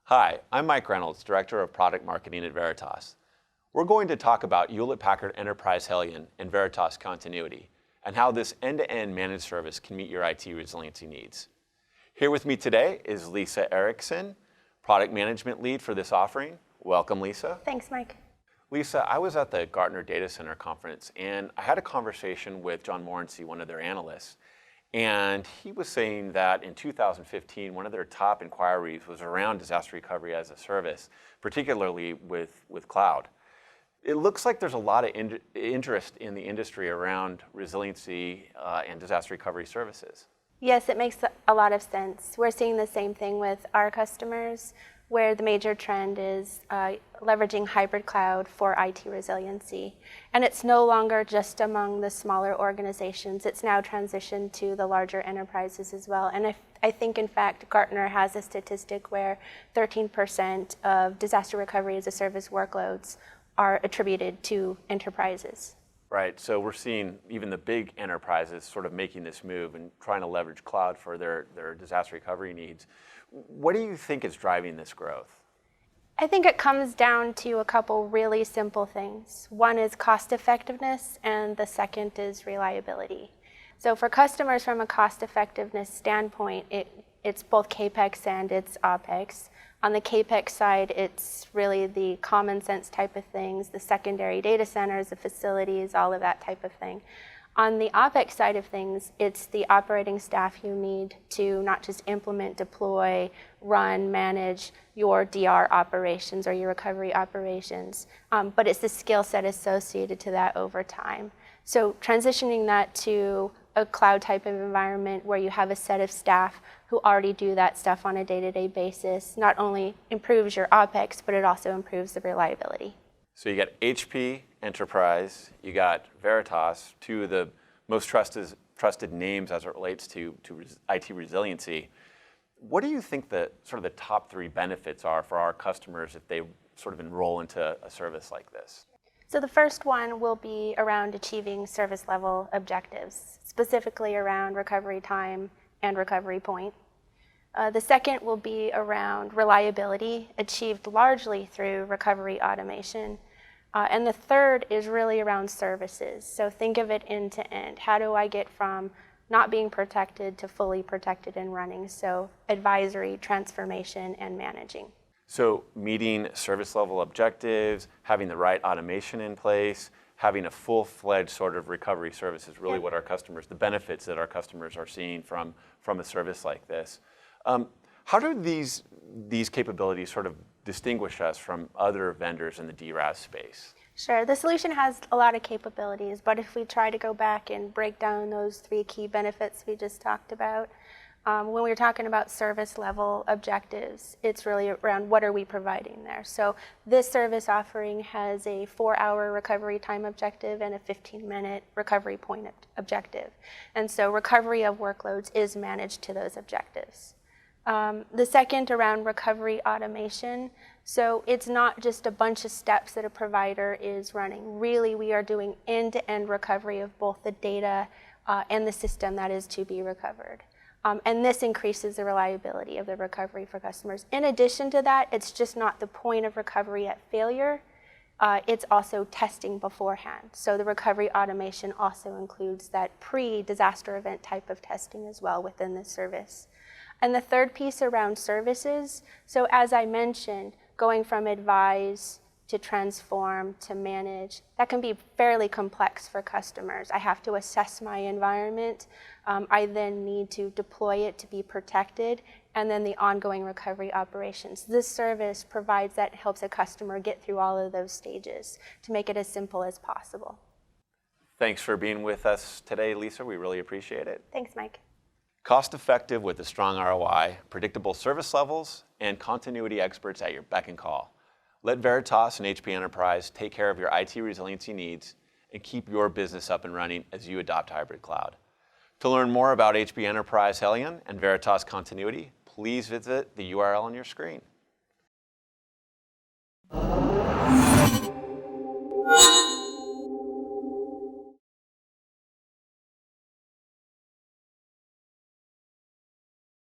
Hi, I'm Mike Reynolds, Director of Product Marketing at Veritas. We're going to talk about Hewlett-Packard Enterprise Helion and Veritas Continuity, and how this end-to-end managed service can meet your IT resiliency needs. Here with me today is Lisa Erickson, Product Management Lead for this offering. Welcome, Lisa. Thanks, Mike. Lisa, I was at the Gartner Data Center Conference, and I had a conversation with John Morency, one of their analysts. And he was saying that in 2015, one of their top inquiries was around disaster recovery as a service, particularly with cloud. It looks like there's a lot of interest in the industry around resiliency and disaster recovery services. Yes, it makes a lot of sense. We're seeing the same thing with our customers, where the major trend is leveraging hybrid cloud for IT resiliency. And it's no longer just among the smaller organizations. It's now transitioned to the larger enterprises as well. And I think, in fact, Gartner has a statistic where 13% of disaster recovery as a service workloads are attributed to enterprises. Right, so we're seeing even the big enterprises sort of making this move and trying to leverage cloud for their disaster recovery needs. What do you think is driving this growth? I think it comes down to a couple really simple things. One is cost effectiveness, and the second is reliability. So for customers, from a cost effectiveness standpoint, it's both CAPEX and it's OPEX. On the CAPEX side, it's really the common sense type of things, the secondary data centers, the facilities, all of that type of thing. On the OPEX side of things, it's the operating staff you need to not just implement, deploy, run, manage your DR operations or your recovery operations, but it's the skill set associated to that over time. So transitioning that to a cloud type of environment where you have a set of staff who already do that stuff on a day-to-day basis not only improves your OPEX, but it also improves the reliability. So you got HP Enterprise, you got Veritas, two of the most trusted names as it relates to IT resiliency. What do you think the sort of the top three benefits are for our customers if they sort of enroll into a service like this? So the first one will be around achieving service level objectives, specifically around recovery time and recovery point. The second will be around reliability, achieved largely through recovery automation. And the third is really around services. So think of it end to end. How do I get from not being protected to fully protected and running? So advisory, transformation, and managing. So meeting service level objectives, having the right automation in place, having a full-fledged sort of recovery service is really what our customers, the benefits that our customers are seeing from a service like this. How do these capabilities sort of distinguish us from other vendors in the DRaaS space? Sure, the solution has a lot of capabilities, but if we try to go back and break down those three key benefits we just talked about, when we were talking about service level objectives, it's really around what are we providing there. So this service offering has a 4-hour recovery time objective and a 15-minute recovery point objective. And so recovery of workloads is managed to those objectives. The second around recovery automation. So it's not just a bunch of steps that a provider is running. Really, we are doing end-to-end recovery of both the data and the system that is to be recovered. And this increases the reliability of the recovery for customers. In addition to that, it's just not the point of recovery at failure. It's also testing beforehand. So the recovery automation also includes that pre-disaster event type of testing as well within this service. And the third piece around services, so as I mentioned, going from advise to transform to manage, that can be fairly complex for customers. I have to assess my environment. I then need to deploy it to be protected, and then the ongoing recovery operations. This service provides that, helps a customer get through all of those stages to make it as simple as possible. Thanks for being with us today, Lisa. We really appreciate it. Thanks, Mike. Cost-effective with a strong ROI, predictable service levels, and continuity experts at your beck and call. Let Veritas and HP Enterprise take care of your IT resiliency needs and keep your business up and running as you adopt hybrid cloud. To learn more about HP Enterprise Helion and Veritas Continuity, please visit the URL on your screen.